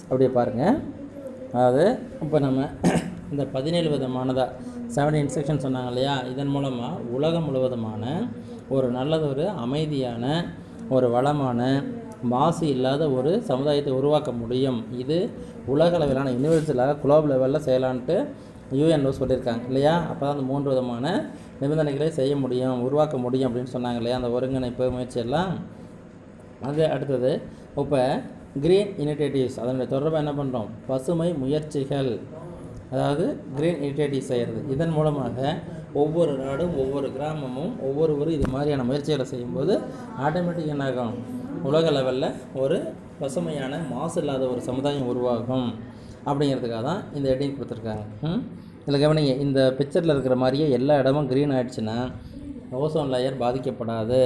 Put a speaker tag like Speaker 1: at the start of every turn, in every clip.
Speaker 1: அப்படியே பாருங்கள். அதாவது இப்போ நம்ம இந்த 17 விதமானதாக 70 இன்ஸ்ட்ரக்ஷன் சொன்னாங்க இல்லையா, இதன் மூலமாக உலகம் முழுவதுமான ஒரு நல்லதொரு அமைதியான ஒரு வளமான மாசு இல்லாத ஒரு சமுதாயத்தை உருவாக்க முடியும். இது உலக அளவிலான யூனிவர்சலாக குளோபல் லெவலில் செய்யலான்ட்டு யூஎன்ஓ சொல்லியிருக்காங்க இல்லையா. அப்போ தான் அந்த 3 விதமான நிபந்தனைகளை செய்ய முடியும், உருவாக்க முடியும் அப்படின்னு சொன்னாங்க இல்லையா, அந்த ஒருங்கிணைப்பு முயற்சியெல்லாம். அது அடுத்தது இப்போ க்ரீன் இனிஷியேட்டிவ்ஸ், அதனுடைய தொடர்பாக என்ன பண்ணுறோம், பசுமை முயற்சிகள், அதாவது க்ரீன் இனிஷியேட்டிவ் செய்கிறது. இதன் மூலமாக ஒவ்வொரு நாடும் ஒவ்வொரு கிராமமும் ஒவ்வொருவரும் இது மாதிரியான முயற்சிகளை செய்யும்போது ஆட்டோமேட்டிக் என்னாகும், உலக லெவலில் ஒரு பசுமையான மாசு இல்லாத ஒரு சமுதாயம் உருவாகும். அப்படிங்கிறதுக்காக தான் இந்த ஹெட்டிங் கொடுத்துருக்காங்க. இதில் கவனிங்க, இந்த பிக்சரில் இருக்கிற மாதிரியே எல்லா இடமும் க்ரீன் ஆகிடுச்சுன்னா ஓசோன் லேயர் பாதிக்கப்படாது,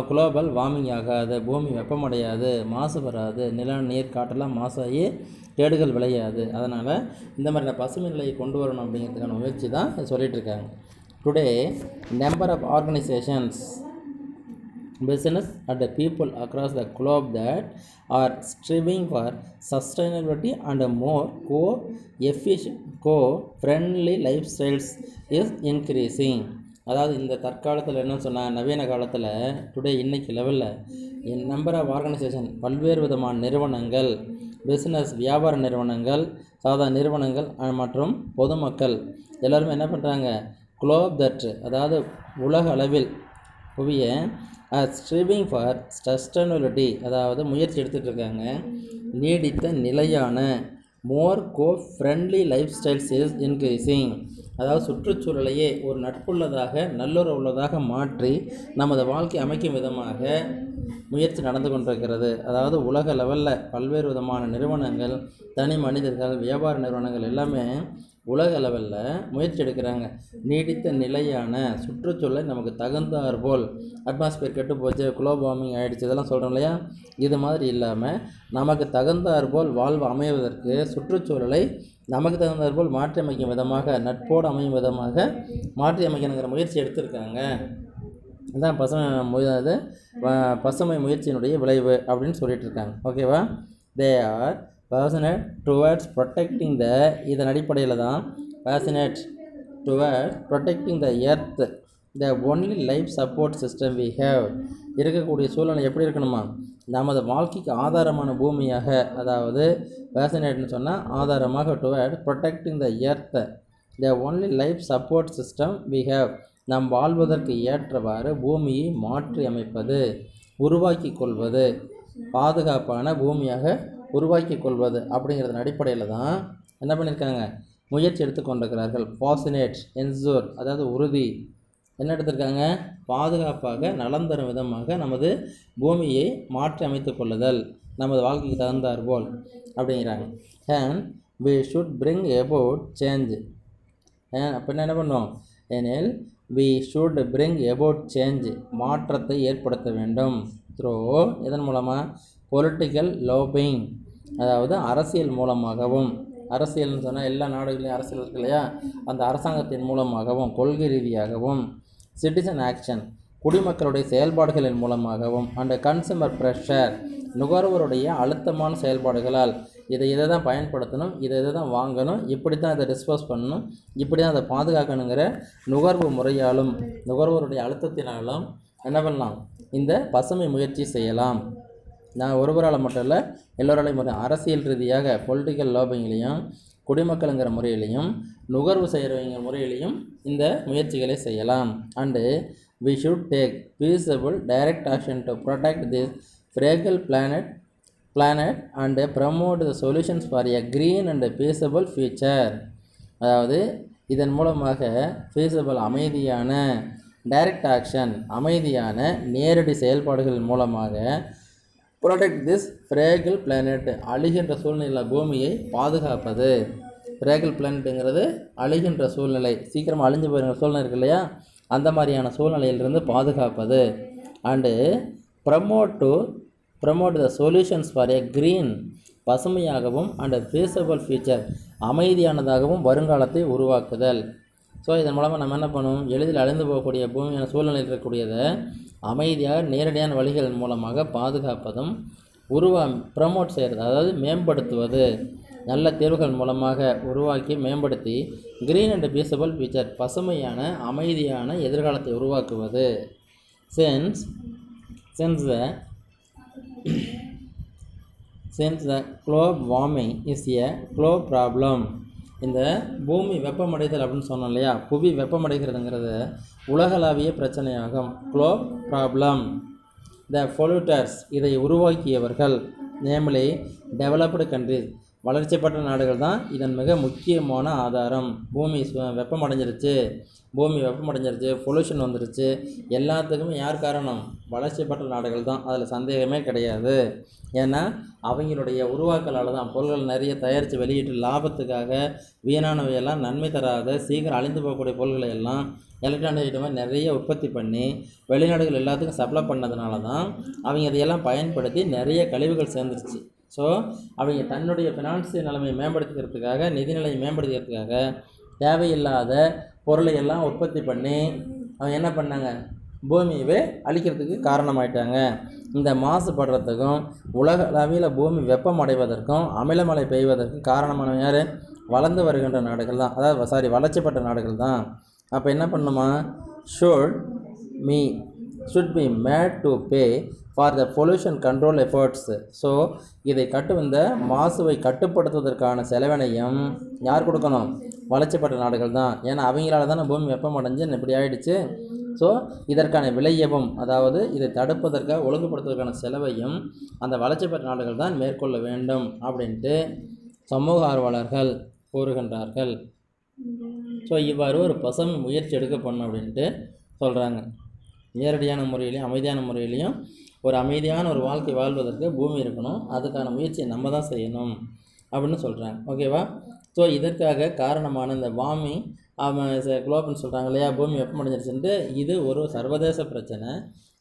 Speaker 1: குளோபல் வார்மிங் ஆகாது, பூமி வெப்பமடையாது, மாசு வராது, நிலம் நீர் காற்றெல்லாம் மாசாகி கேடுகள் விளையாது. அதனால் இந்த மாதிரி பசுமை நிலையை கொண்டு வரணும் அப்படிங்கிறதுக்கான முயற்சி தான் சொல்லிகிட்ருக்காங்க. Today number of organisations, business and the people across the globe that are striving for sustainability and more co-efficient, co-friendly lifestyles is increasing. அதாவது இந்த தற்காலத்தில் என்ன சொன்னால், நவீன காலத்தில் டுடே இன்னைக்கு லெவலில் நம்பர் ஆஃப் ஆர்கனைசேஷன், பல்வேறு விதமான நிறுவனங்கள், பிஸ்னஸ் வியாபார நிறுவனங்கள், சாதாரண நிறுவனங்கள் மற்றும் பொதுமக்கள் எல்லோருமே என்ன பண்ணுறாங்க, குளோப் தட், அதாவது உலக அளவில் புவிய ஸ்ட்ரீவிங் ஃபார் சஸ்டைனபிலிட்டி, அதாவது முயற்சி எடுத்துகிட்டு இருக்காங்க, நீடித்த நிலையான more friendly lifestyles is increasing, அதாவது சுற்றுச்சூழலையே ஒரு நட்புள்ளதாக நல்லுறவு உள்ளதாக மாற்றி நமது வாழ்க்கை அமைக்கும் விதமாக முயற்சி நடந்து கொண்டிருக்கிறது. அதாவது உலக லெவலில் பல்வேறு விதமான நிறுவனங்கள், தனி மனிதர்கள், வியாபார நிறுவனங்கள் எல்லாமே உலக லெவலில் முயற்சி எடுக்கிறாங்க. நீடித்த நிலையான சுற்றுச்சூழலை நமக்கு தகுந்தாற் போல், அட்மாஸ்பியர் கெட்டு போச்சு, குளோபல் வார்மிங் ஆகிடுச்சு, இதெல்லாம் சொல்கிறோம் இல்லையா, இது மாதிரி இல்லாமல் நமக்கு தகுந்தாற் போல் வாழ்வு அமைவதற்கு சுற்றுச்சூழலை நமக்கு தகுந்தாற் போல் மாற்றி அமைக்கும் விதமாக, நட்போடு அமையும் விதமாக மாற்றி அமைக்கணுங்கிற முயற்சி எடுத்திருக்காங்க. இதுதான் பசுமை முயற்சியினுடைய விளைவு அப்படின்னு சொல்லிட்டு இருக்காங்க. ஓகேவா, they are passionate towards protecting the, இதன் அடிப்படையில் தான் passionate towards protecting the earth, the only life support system we have. இருக்கக்கூடிய சூழ்நிலை எப்படி இருக்கணுமா, நமது வாழ்க்கைக்கு ஆதாரமான பூமியாக, அதாவது passionateன்னு சொன்னால் ஆதாரமாக, towards protecting the earth, the only life support system we have, நாம் வாழ்வதற்கு ஏற்றவாறு பூமியை மாற்றி அமைப்பது, உருவாக்கி கொள்வது, பாதுகாப்பான பூமியாக உருவாக்கி கொள்வது அப்படிங்கிறதன் அடிப்படையில் தான் என்ன பண்ணியிருக்காங்க, முயற்சி எடுத்துக்கொண்டிருக்கிறார்கள். பாசினேட், என்சூர், அதாவது உறுதி, என்ன எடுத்திருக்காங்க, பாதுகாப்பாக நலம் தரும் விதமாக நமது பூமியை மாற்றி அமைத்து கொள்ளுதல், நமது வாழ்க்கைக்கு தகுந்தாற் போல் அப்படிங்கிறாங்க. And we should bring about change, அப்படின்னா என்ன பண்ணுவோம், ஏனெனில் we should bring about change, மாற்றத்தை ஏற்படுத்த வேண்டும். த்ரோ, இதன் மூலமாக பொலிட்டிக்கல் லோபிங், அதாவது அரசியல் மூலமாகவும், அரசியல்னு சொன்னால் எல்லா நாடுகளையும் அரசியல் இருக்கு இல்லையா, அந்த அரசாங்கத்தின் மூலமாகவும், கொள்கை ரீதியாகவும், சிட்டிசன் ஆக்ஷன், குடிமக்களுடைய செயல்பாடுகளின் மூலமாகவும், அண்ட் கன்சூமர் ப்ரெஷர், நுகர்வோருடைய அழுத்தமான செயல்பாடுகளால், இதை தான் பயன்படுத்தணும், இதை தான் வாங்கணும், இப்படி தான் இதை டிஸ்போஸ் பண்ணணும், இப்படி தான் அதை பாதுகாக்கணுங்கிற நுகர்வு முறையாலும் நுகர்வோருடைய அழுத்தத்தினாலும் என்ன பண்ணலாம், இந்த பசுமை முயற்சி செய்யலாம். நான் ஒருவரால் மட்டும் இல்லை, எல்லோராலையும் முறை, அரசியல் ரீதியாக பொலிட்டிக்கல் லாபிங்லேயும், குடிமக்கள்ங்கிற முறையிலையும், நுகர்வு செய்கிறவங்க முறையிலையும் இந்த முயற்சிகளை செய்யலாம். And we should take feasible direct action to protect this fragile planet and promote the solutions for a green and peaceable future. அதாவது இதன் மூலமாக feasible, அமைதியான, டைரக்ட் ஆக்ஷன், அமைதியான நேரடி செயல்பாடுகள் மூலமாக ப்ரொடெக்ட் திஸ் ஃப்ரேகிள் பிளானட், அழிகின்ற சூழ்நிலை பூமியை பாதுகாப்பது. ஃப்ரேகிள் பிளானட்டுங்கிறது அழிகின்ற சூழ்நிலை, சீக்கிரமாக அழிஞ்சு போயிருக்கிற சூழ்நிலை இருக்கு இல்லையா, அந்த மாதிரியான சூழ்நிலையிலிருந்து பாதுகாப்பது. And promote the solutions for a green, பசுமையாகவும், அண்ட் ஃபீஸபிள் ஃபியூச்சர், அமைதியானதாகவும் வருங்காலத்தை உருவாக்குதல். ஸோ இதன் மூலமாக நம்ம என்ன பண்ணுவோம், எளிதில் அழிந்து போகக்கூடிய பூமியான சூழ்நிலையில் இருக்கக்கூடியதை அமைதியாக நேரடியான வழிகள் மூலமாக பாதுகாப்பதும், ப்ரமோட் செய்கிறது, அதாவது மேம்படுத்துவது, நல்ல தேர்வுகள் மூலமாக உருவாக்கி மேம்படுத்தி கிரீன் அண்ட் பீசபிள் ஃபியூச்சர், பசுமையான அமைதியான எதிர்காலத்தை உருவாக்குவது. Since the global warming is a global problem, இந்த பூமி வெப்பமடைதல் அப்படின்னு சொன்னோம் இல்லையா, புவி வெப்பமடைகிறதுங்கிறது உலகளாவிய பிரச்சனையாகும். Globe problem. த பொல்யூட்டர்ஸ், இதை உருவாக்கியவர்கள், நேம்லி டெவலப்டு கண்ட்ரிஸ், வளர்ச்சிப்பட்ட நாடுகள் தான் இதன் மிக முக்கியமான ஆதாரம். பூமி வெப்பமடைஞ்சிருச்சு, பொல்யூஷன் வந்துருச்சு, எல்லாத்துக்குமே யார் காரணம்? வளர்ச்சிப்பட்ட நாடுகள் தான், அதில் சந்தேகமே கிடையாது. ஏன்னா அவங்களுடைய உருவாக்கலால் தான் பொருள்கள் நிறைய தயாரித்து வெளியிட்டு லாபத்துக்காக வீணானவையெல்லாம், நன்மை தராத சீக்கிரம் அழிந்து போகக்கூடிய பொருள்களை எல்லாம் எலக்ட்ரானிக் ஐட்டமாக நிறைய உற்பத்தி பண்ணி வெளிநாடுகள் எல்லாத்துக்கும் சப்ளை பண்ணதுனால தான் அவங்க அதையெல்லாம் பயன்படுத்தி நிறைய கழிவுகள் சேர்ந்துருச்சு. ஸோ அவங்க தன்னுடைய ஃபினான்சியல் நிலைமையை மேம்படுத்திக்கிறதுக்காக, நிதிநிலையை மேம்படுத்திக்கிறதுக்காக தேவையில்லாத பொருளை எல்லாம் உற்பத்தி பண்ணி அவங்க என்ன பண்ணாங்க? பூமியவே அழிக்கிறதுக்கு காரணமாயிட்டாங்க. இந்த மாசுபடுறதுக்கும் உலக அளவில் பூமி வெப்பமடைவதற்கும் அமிலமழை பெய்வதற்கும் காரணமான யார்? வளர்ந்து வருகின்ற நாடுகள் தான், அதாவது வளர்ச்சிப்பட்ட நாடுகள் தான். அப்போ என்ன பண்ணுமா? Should be made to pay for the pollution control efforts. So இதை இந்த மாசுவை கட்டுப்படுத்துவதற்கான செலவினையும் யார் கொடுக்கணும்? வளர்ச்சிப்பட்ட நாடுகள் தான். ஏன்னா அவங்களால தானே பூமி வெப்பமடைஞ்சு இப்படி ஆகிடுச்சு. ஸோ இதற்கான விளையவும், அதாவது இதை தடுப்பதற்காக ஒழுங்குபடுத்துவதற்கான செலவையும் அந்த வளர்ச்சிப்பட்ட நாடுகள் தான் மேற்கொள்ள வேண்டும் அப்படின்ட்டு சமூக ஆர்வலர்கள் கூறுகின்றார்கள். ஸோ இவ்வாறு ஒரு பசுமை முயற்சி எடுக்கப்படணும் அப்படின்ட்டு சொல்கிறாங்க. நேரடியான முறையிலையும் அமைதியான முறையிலையும் ஒரு அமைதியான ஒரு வாழ்க்கை வாழ்வதற்கு பூமி இருக்கணும், அதுக்கான முயற்சியை நம்ம தான் செய்யணும் அப்படின்னு சொல்கிறாங்க. ஓகேவா? ஸோ இதற்காக காரணமான இந்த வார்மிங் குளோப்னு சொல்கிறாங்க இல்லையா, பூமி வெப்பமடைஞ்சிருச்சுன்ட்டு, இது ஒரு சர்வதேச பிரச்சனை.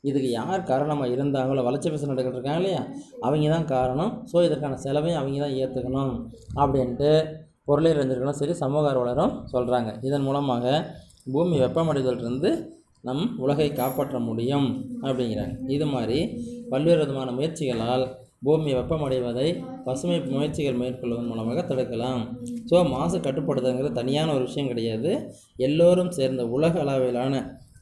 Speaker 1: இதுக்கு யார் காரணமாக இருந்தாங்களோ, வளர்ச்சி பேச நடக்கிட்டு இருக்காங்க இல்லையா, அவங்க தான் காரணம். ஸோ இதற்கான செலவையும் அவங்க தான் ஏற்றுக்கணும் அப்படின்ட்டு பொருளியறிஞர்களும் சரி சமூக ஆர்வலரும் சொல்கிறாங்க. இதன் மூலமாக பூமி வெப்பமடைதலிருந்து நம் உலகை காப்பாற்ற முடியும் அப்படிங்கிறாங்க. இது மாதிரி பல்வேறு விதமான முயற்சிகளால் பூமி வெப்பமடைவதை பசுமை முயற்சிகள் மேற்கொள்வதன் மூலமாக தடுக்கலாம். ஸோ மாசு கட்டுப்படுத்துங்கிறது தனியான ஒரு விஷயம் கிடையாது. எல்லோரும் சேர்ந்த உலக அளவிலான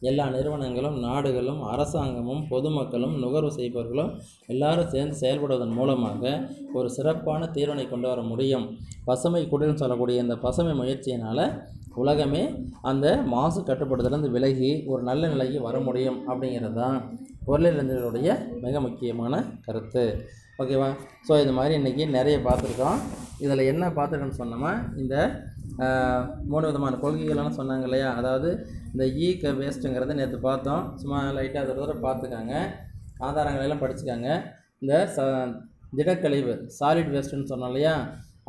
Speaker 1: எல்லா நிறுவனங்களும், நாடுகளும், அரசாங்கமும், பொதுமக்களும், நுகர்வு செய்பவர்களும் எல்லாரும் சேர்ந்து செயல்படுவதன் மூலமாக ஒரு சிறப்பான தீர்வினை கொண்டு வர முடியும். பசுமை குடின்னு சொல்லக்கூடிய இந்த பசுமை முயற்சியினால் உலகமே அந்த மாசு கட்டுப்படுத்துலேருந்து விலகி ஒரு நல்ல நிலைக்கு வர முடியும் அப்படிங்கிறது தான் பொருளியறிஞர்களுடைய மிக முக்கியமான கருத்து. ஓகேவா? ஸோ இது மாதிரி இன்றைக்கி நிறைய பார்த்துருக்கோம். இதில் என்ன பார்த்துருக்கோன்னு சொன்னோமா, இந்த 3 விதமான கொள்கைகள்லாம் சொன்னாங்க இல்லையா, அதாவது இந்த வேஸ்ட்டுங்கிறத நேற்று பார்த்தோம். சும்மா லைட்டாக அதை தடவை பார்த்துக்காங்க, ஆதாரங்களெல்லாம் படிச்சுக்காங்க. இந்த திடக்கழிவு சாலிட் வேஸ்ட்டுன்னு சொன்னோம் இல்லையா,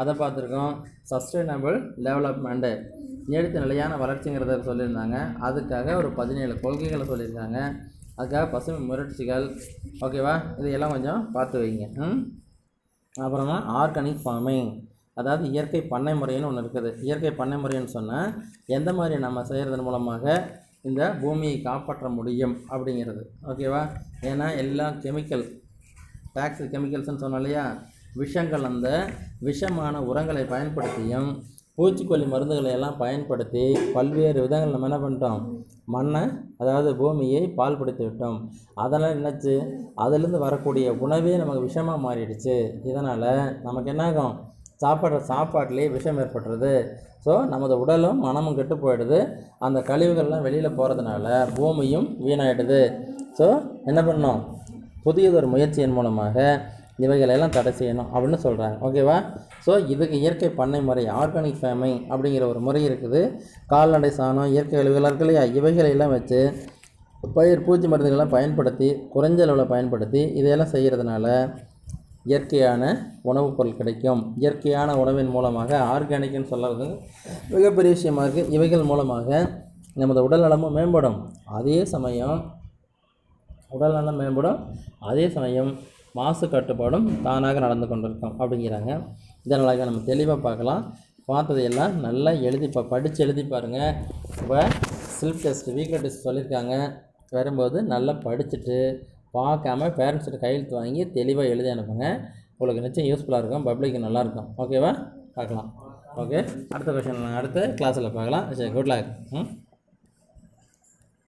Speaker 1: அதை பார்த்துருக்கோம். சஸ்டைனபிள் டெவலப்மெண்ட்டு, நீடித்த நிலையான வளர்ச்சிங்கிறத சொல்லியிருந்தாங்க. அதுக்காக ஒரு 17 கொள்கைகளை சொல்லியிருக்காங்க. அதுக்காக பசுமை முயற்சிகள். ஓகேவா? இதையெல்லாம் கொஞ்சம் பார்த்து வைங்க. அப்புறமா ஆர்கானிக் ஃபார்மிங், அதாவது இயற்கை பண்ணை முறைன்னு ஒன்று இருக்குது. இயற்கை பண்ணை முறைன்னு சொன்னால் எந்த மாதிரி நம்ம செய்கிறதன் மூலமாக இந்த பூமியை காப்பாற்ற முடியும் அப்படிங்கிறது. ஓகேவா? ஏன்னா எல்லாம் டாக்ஸிக் கெமிக்கல்ஸ்ன்னு சொன்னோம் இல்லையா, விஷங்கள், அந்த விஷமான உரங்களை பயன்படுத்தியும் பூச்சிக்கொல்லி மருந்துகளை எல்லாம் பயன்படுத்தி பல்வேறு விதங்கள் நம்ம என்ன பண்ணிட்டோம்? மண்ணை, அதாவது பூமியை பால்படுத்தி விட்டோம். அதனால் என்னாச்சு? அதிலிருந்து வரக்கூடிய உணவே நமக்கு விஷமாக மாறிடுச்சு. இதனால் நமக்கு என்னாகும்? சாப்பாட்டிலே விஷம் ஏற்பட்டுறது. ஸோ நமது உடலும் மனமும் கெட்டு போயிடுது. அந்த கழிவுகள்லாம் வெளியில் போகிறதுனால பூமியும் வீணாயிடுது. ஸோ என்ன பண்ணோம்? புதியதொரு முயற்சியின் மூலமாக இவைகளெல்லாம் தடை செய்யணும் அப்படின்னு சொல்கிறாங்க. ஓகேவா? ஸோ இதுக்கு இயற்கை பண்ணை முறை, ஆர்கானிக் ஃபார்மிங் அப்படிங்கிற ஒரு முறை இருக்குது. கால்நடை சாணம், இயற்கை கழிவுகள் இருக்கு இல்லையா, இவைகளெல்லாம் வச்சு பூச்சி மருந்துகள்லாம் பயன்படுத்தி குறைஞ்ச அளவில் பயன்படுத்தி இதையெல்லாம் செய்கிறதுனால இயற்கையான உணவுப் பொருள் கிடைக்கும். இயற்கையான உணவின் மூலமாக ஆர்கானிக்னு சொல்கிறது மிகப்பெரிய விஷயமாக இருக்குது. இவைகள் மூலமாக நமது உடல் நலமும் மேம்படும், அதே சமயம் மாசு கட்டுப்பாடும் தானாக நடந்து கொண்டிருக்கும் அப்படிங்கிறாங்க. இதனால் நம்ம தெளிவாக பார்க்கலாம். பார்த்ததையெல்லாம் நல்லா படித்து எழுதி பாருங்கள். இப்போ செல்ஃப் டெஸ்ட், வீக்லி டெஸ்ட் சொல்லியிருக்காங்க. வரும்போது நல்லா படிச்சுட்டு பார்க்காம பேரண்ட்ஸ்கிட்ட கையெழுத்து வாங்கி தெளிவாக எழுதி அனுப்புங்க. உங்களுக்கு நிச்சயம் யூஸ்ஃபுல்லாக இருக்கும், பப்ளிக்கு நல்லாயிருக்கும். ஓகேவா? பார்க்கலாம். ஓகே, அடுத்த கொஷின் அடுத்த கிளாஸில் பார்க்கலாம். சரி, குட் லக்.